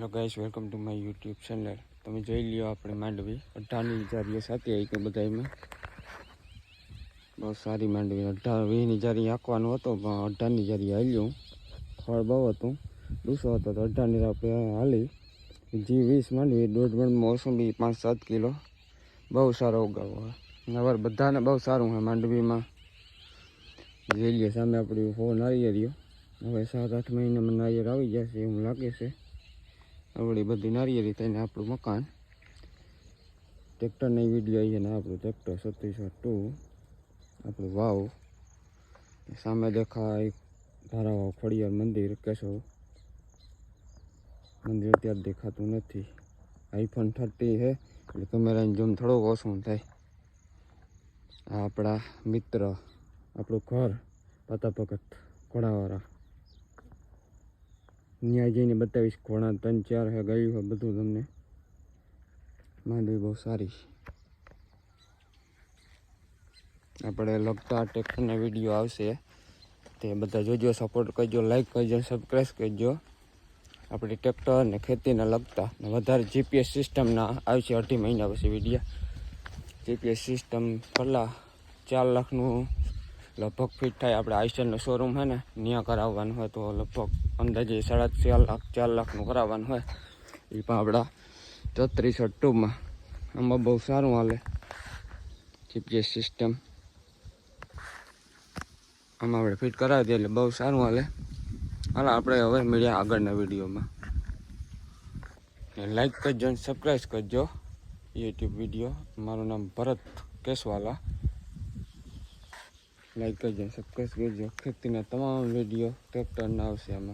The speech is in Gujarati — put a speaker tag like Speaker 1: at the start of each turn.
Speaker 1: Hello guys, welcome to my YouTube channel. તમે જોઈ લ્યો આપણે માંડવી 18ની જારીઓ સાથે આવી કે બધામાં બહુ સારી માંડવી 18-20ની જારી આંકવાનું હતો પણ 18ની જારી હાલ્યું. ફળ બહુ હતું, દૂસો હતો તો 18ની આપણે હાલી. G20 માંડવી 1.5 મણ મોસંબી 5-7 કિલો બહુ સારો ઉગાવો હોય. નવર બધાને બહુ સારું હોય માંડવીમાં. જોઈ લ્યો સામે આપણી હો નારિયેળીઓ. હવે 7-8 મહિનામાં નારિયેળ આવી જશે એવું લાગે છે. આવડી બધી નારિયેળી થઈને આપણું મકાન. ટ્રેક્ટરની વિડીયો આવી ને આપણું ટ્રેક્ટર 3602 આપણું વાવ. સામે દેખાય ભારાવાવ ખોડિયાર મંદિર કેશવ મંદિર અત્યારે દેખાતું નથી. iPhone 30 છે એટલે કેમેરાની ઝૂમ થોડુંક ઓછું થાય. આ આપણા મિત્ર આપણું ઘર પાતા ભગત ઘોડાવાળા. ત્યાં જઈને બતાવીશ ઘોડા 3-4 હે ગયું હોય બધું તમને. માંડવી બહુ સારી. આપણે લગતા ટ્રેક્ટરના વિડીયો આવશે તે બધા જોજો, સપોર્ટ કરજો, લાઈક કરજો, સબસ્ક્રાઈબ કરજો. આપણે ટ્રેક્ટર અને ખેતીને લગતા ને વધારે GPS સિસ્ટમના આવશે 2.5 મહિના પછી વિડીયો. GPS સિસ્ટમ પહેલાં 4 લાખનું લગભગ ફિટ થાય. આપણે આઈસ્ટરનો શોરૂમ છે ને ત્યાં કરાવવાનું હોય તો લગભગ અંદાજે 4.5 લાખનું કરાવવાનું હોય. એ પણ આપણા 3602માં આમાં બહુ સારું હાલે GPS સિસ્ટમ. આમાં આપણે ફિટ કરાવી દઈએ એટલે બહુ સારું હાલે. હાલ આપણે હવે મળ્યા આગળના વિડીયોમાં. લાઈક કરજો અને સબસ્ક્રાઈબ કરજો યુટ્યુબ વિડીયો. મારું નામ ભરત કેશવાલા. લાઈક કરજો, સબસ્ક્રાઈબ કરજો. ખેતીના તમામ વિડીયો ટ્રેક્ટરના આવશે આમાં.